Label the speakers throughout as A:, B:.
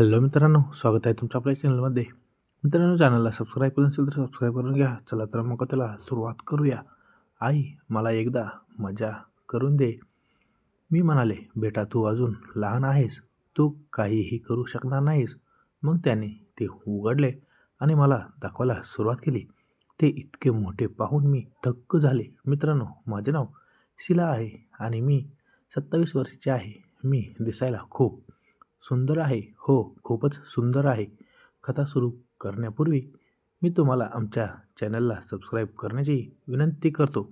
A: Hello मित्रांनो, स्वागत आहे तुमचं आपल्या चॅनलमध्ये. मित्रांनो, चॅनलला सबस्क्राईब केलं नसेल तर सबस्क्राईब करून घ्या. चला तर मग त्याला सुरुवात करूया. आई, मला एकदा मजा करून दे. मी म्हणाले, बेटा तू अजून लहान आहेस, तू काहीही करू शकणार नाहीस. मग त्याने ते उघडले आणि मला दाखवायला सुरुवात केली. ते इतके मोठे पाहून मी थक्क झाले. मित्रांनो, माझे नाव शिला आहे आणि मी 27 वर्षाची आहे. मी दिसायला खूप सुंदर आहे. हो, खूपच सुंदर आहे. कथा सुरू करण्यापूर्वी मी तुम्हाला आमच्या चॅनलला सबस्क्राईब करण्याची विनंती करतो.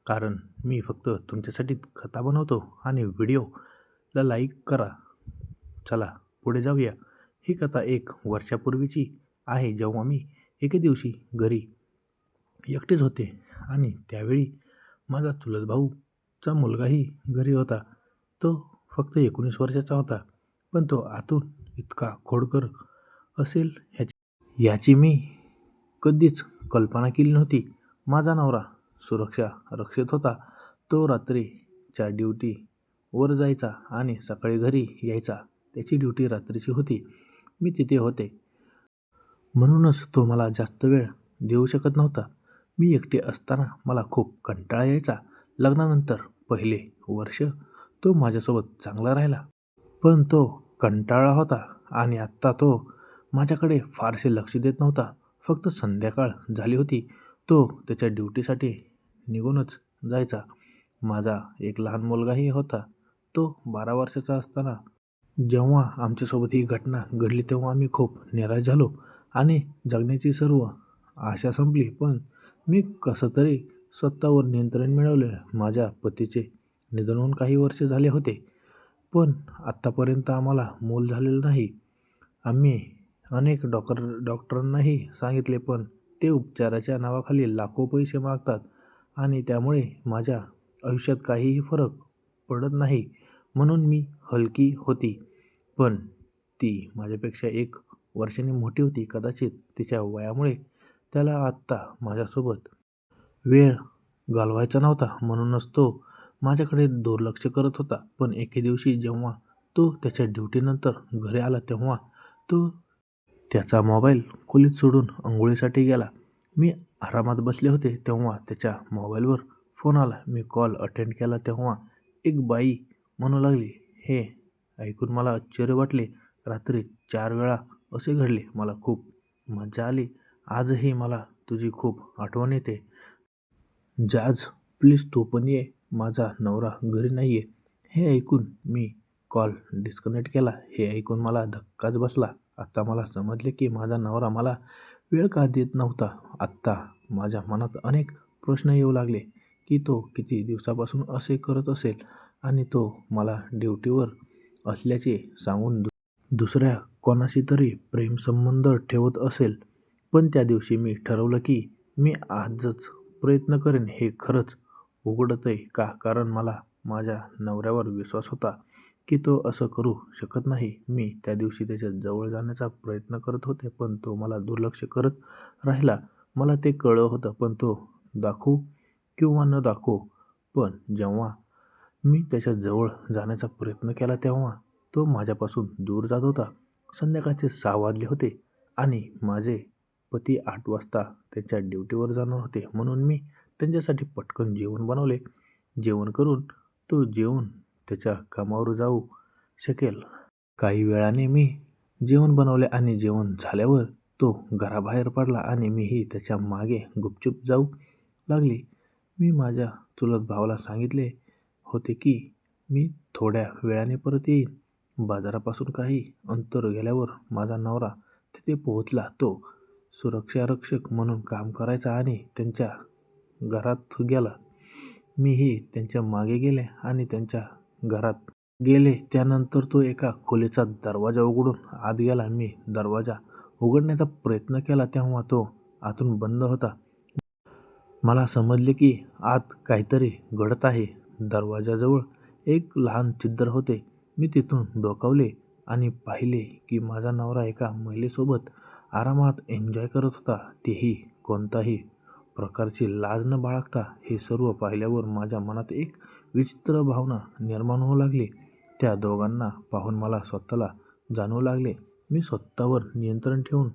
A: कारण मी फक्त तुमच्यासाठी कथा बनवतो आणि व्हिडिओला लाईक करा. चला पुढे जाऊया. ही कथा 1 वर्षापूर्वीची आहे, जेव्हा मी एके दिवशी घरी एकटेच होते आणि त्यावेळी माझा चुलत भाऊचा मुलगाही घरी होता. तो फक्त 19 वर्षाचा होता, पण तो आतून इतका खोडकर असेल याची मी कधीच कल्पना केली नव्हती. माझा नवरा सुरक्षा रक्षक होता. तो रात्रीच्या ड्युटीवर जायचा आणि सकाळी घरी यायचा. त्याची ड्युटी रात्रीची होती. मी तिथे होते, म्हणूनच तो मला जास्त वेळ देऊ शकत नव्हता. मी एकटे असताना मला खूप कंटाळा यायचा. लग्नानंतर पहिले वर्ष तो माझ्यासोबत चांगला राहिला, पण तो कंटाळला होता आणि आत्ता तो माझ्याकडे फारसे लक्ष देत नव्हता. फक्त संध्याकाळ झाली होती, तो त्याच्या ड्युटीसाठी निघूनच जायचा. माझा एक लहान मुलगाही होता. तो 12 वर्षाचा असताना जेव्हा आमच्यासोबत ही घटना घडली तेव्हा आम्ही खूप निराश झालो आणि जगण्याची सर्व आशा संपली. पण मी कसं तरी स्वतःवर नियंत्रण मिळवले. माझ्या पतीचे निधन होऊन काही वर्ष झाले होते, पण आत्तापर्यंत आम्हाला मूल झालेलं नाही. आम्ही अनेक डॉक्टरांनाही सांगितले, पण ते उपचाराच्या नावाखाली लाखो पैसे मागतात आणि त्यामुळे माझ्या आयुष्यात काहीही फरक पडत नाही. म्हणून मी हलकी होती, पण ती माझ्यापेक्षा 1 वर्षांनी मोठी होती. कदाचित तिच्या वयामुळे त्याला आत्ता माझ्यासोबत वेळ घालवायचा नव्हता, म्हणूनच तो माझ्याकडे दुर्लक्ष करत होता. पण एके दिवशी जेव्हा तो त्याच्या ड्युटीनंतर घरी आला तेव्हा तो त्याचा मोबाईल खोलीत सोडून अंघोळीसाठी गेला. मी आरामात बसले होते तेव्हा त्याच्या मोबाईलवर फोन आला. मी कॉल अटेंड केला तेव्हा एक बाई म्हणू लागली. हे ऐकून मला आश्चर्य वाटले. रात्री 4 वेळा असे घडले. मला खूप मजा आली. आजही मला तुझी खूप आठवण येते. जाज, प्लीज तू पण ये. माझा नवरा घरी नाहीये. हे ऐकून मी कॉल डिस्कनेक्ट केला. हे ऐकून मला धक्काच बसला. आता मला समजले की माझा नवरा मला वेळ का देत नव्हता. आत्ता माझ्या मनात अनेक प्रश्न येऊ लागले की तो किती दिवसापासून असे करत असेल आणि तो मला ड्युटीवर असल्याचे सांगून दुसऱ्या कोणाशी तरी प्रेमसंबंध ठेवत असेल. पण त्या दिवशी मी ठरवलं की मी आजच प्रयत्न करेन. हे खरंच उघडतंय का? कारण मला माझ्या नवऱ्यावर विश्वास होता की तो असं करू शकत नाही. मी त्या दिवशी त्याच्या जवळ जाण्याचा प्रयत्न करत होते, पण तो मला दुर्लक्ष करत राहिला. मला ते कळलं होतं, पण तो दाखवू किंवा न दाखवू, पण जेव्हा मी त्याच्या जवळ जाण्याचा प्रयत्न केला तेव्हा तो माझ्यापासून दूर जात होता. संध्याकाळचे 6 वाजले होते आणि माझे पती 8 वाजता त्यांच्या ड्युटीवर जाणार होते, म्हणून मी त्यांच्यासाठी पटकन जेवण बनवले. जेवण करून तो जेवून त्याच्या कामावर जाऊ शकेल. काही वेळाने मी जेवण बनवले आणि जेवण झाल्यावर तो घराबाहेर पडला आणि मीही त्याच्या मागे गुपचूप जाऊ लागली. मी माझ्या चुलत भावाला सांगितले होते की मी थोड्या वेळाने परत येईन. बाजारापासून काही अंतर गेल्यावर माझा नवरा तिथे पोहोचला. तो सुरक्षारक्षक म्हणून काम करायचा आणि त्यांच्या घरात गेला. मीही त्यांच्या मागे गेले आणि त्यांच्या घरात गेले. त्यानंतर तो एका खोलीचा दरवाजा उघडून आत गेला. मी दरवाजा उघडण्याचा प्रयत्न केला तेव्हा तो आतून बंद होता. मला समजले की आत काहीतरी घडत आहे. दरवाजाजवळ एक लहान छिद्र होते. मी तिथून डोकावले आणि पाहिले की माझा नवरा एका महिलेसोबत आरामात एन्जॉय करत होता, तेही कोणताही प्रकारची लाज न बाळगता. हे सर्व पाहिल्यावर माझ्या मनात एक विचित्र भावना निर्माण होऊ लागली. त्या दोघांना पाहून मला स्वतःला जाणवू लागले मी स्वतःवर नियंत्रण ठेवून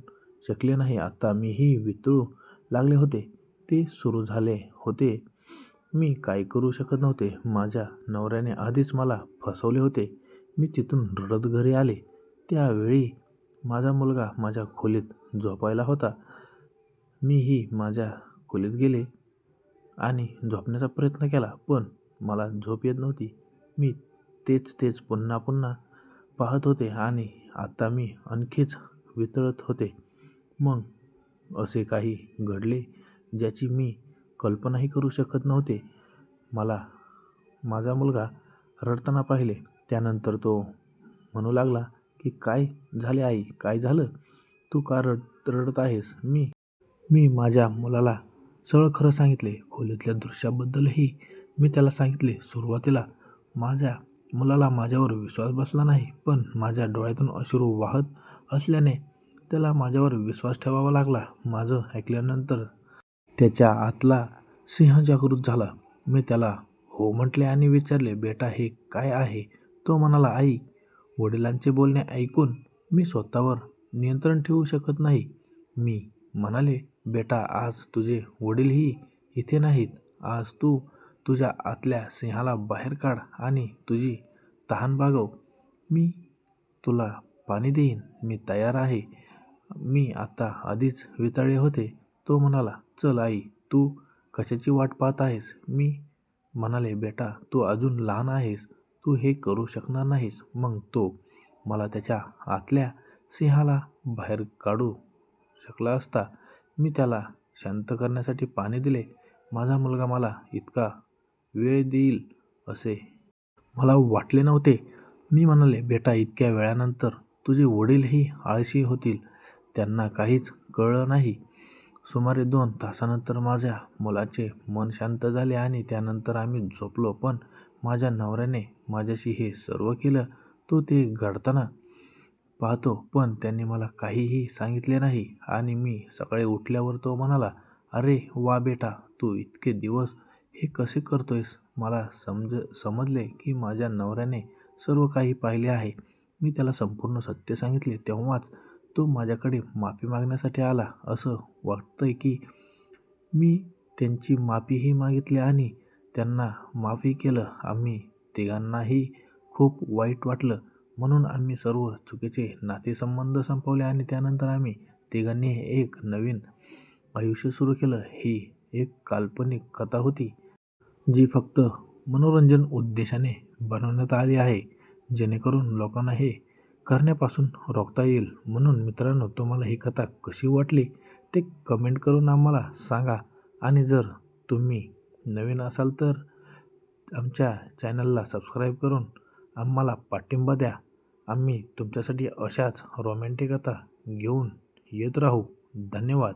A: शकले नाही. आता मीही वितळू लागले होते. ते सुरू झाले होते. मी काही करू शकत नव्हते. माझ्या नवऱ्याने आधीच मला फसवले होते. मी तिथून रडत घरी आले. त्यावेळी माझा मुलगा माझ्या खोलीत झोपायला होता. मीही माझ्या खोलीत गेले आणि झोपण्याचा प्रयत्न केला, पण मला झोप येत नव्हती. मी तेच पुन्हा पुन्हा पाहत होते आणि आता मी आणखीच वितळत होते. मग असे काही घडले ज्याची मी कल्पनाही करू शकत नव्हते. मला माझा मुलगा रडताना पाहिले. त्यानंतर तो म्हणू लागला की "काय झाले आई? काय झालं? तू का रडत आहेस?" मी माझ्या मुलाला सगळं खरं सांगितले. खोलीतल्या दृश्याबद्दलही मी त्याला सांगितले. सुरुवातीला माझ्या मुलाला माझ्यावर विश्वास बसला नाही, पण माझ्या डोळ्यातून अश्रू वाहत असल्याने त्याला माझ्यावर विश्वास ठेवावा लागला. माझं ऐकल्यानंतर त्याच्या आतला सिंह जागृत झाला. मी त्याला हो म्हटले आणि विचारले, "बेटा, हे काय आहे?" तो म्हणाला, "आई." वडिलांचे बोलणे ऐकून मी स्वतःवर नियंत्रण ठेवू शकत नाही. मी म्हणाले, "बेटा, आज तुझे वडीलही इथे नाहीत. आज तू तुझ्या आतल्या सिंहाला बाहेर काढ आणि तुझी तहान भागव. मी तुला पाणी देईन. मी तयार आहे." मी आता आधीच वितळले होते. तो म्हणाला, "चल आई, तू कशाची वाट पाहत आहेस?" मी म्हणाले, "बेटा, तू अजून लहान आहेस. तू हे करू शकणार नाहीस." मग तो मला त्याच्या आतल्या सिंहाला बाहेर काढू शकला असता. मी त्याला शांत करण्यासाठी पाणी दिले. माझा मुलगा मला इतका वेळ देईल असे मला वाटले नव्हते. मी म्हणाले, "बेटा, इतक्या वेळानंतर तुझे वडीलही आळशी होतील. त्यांना काहीच कळलं नाही." सुमारे 2 तासानंतर माझ्या मुलाचे मन शांत झाले आणि त्यानंतर आम्ही झोपलो. पण माझ्या नवऱ्याने माझ्याशी हे सर्व केलं. तो ते घडताना पाहतो, पण त्यांनी मला काहीही सांगितले नाही. आणि मी सकाळी उठल्यावर तो म्हणाला, "अरे वा बेटा, तू इतके दिवस हे कसे करतोयस?" मला समजले की माझ्या नवऱ्याने सर्व काही पाहिले आहे. मी त्याला संपूर्ण सत्य सांगितले. तेव्हाच तो माझ्याकडे माफी मागण्यासाठी आला. असं वाटतंय की मी त्यांची माफीही मागितली आणि त्यांना माफही केलं. आम्ही तिघांनाही खूप वाईट वाटलं. म्हणून आम्ही सर्व चुकीचे नातेसंबंध संपवले आणि त्यानंतर आम्ही तिघांनी एक नवीन आयुष्य सुरू केलं. ही एक काल्पनिक कथा होती, जी फक्त मनोरंजन उद्देशाने बनवण्यात आली आहे, जेणेकरून लोकांना हे करण्यापासून रोखता येईल. म्हणून मित्रांनो, तुम्हाला ही कथा कशी वाटली ते कमेंट करून आम्हाला सांगा. आणि जर तुम्ही नवीन असाल तर आमच्या चॅनलला सबस्क्राईब करून आम्हाला पाठिंबा द्या. आम्ही तुमच्यासाठी अशाच रोमॅन्टिक कथा घेऊन येत राहू. धन्यवाद.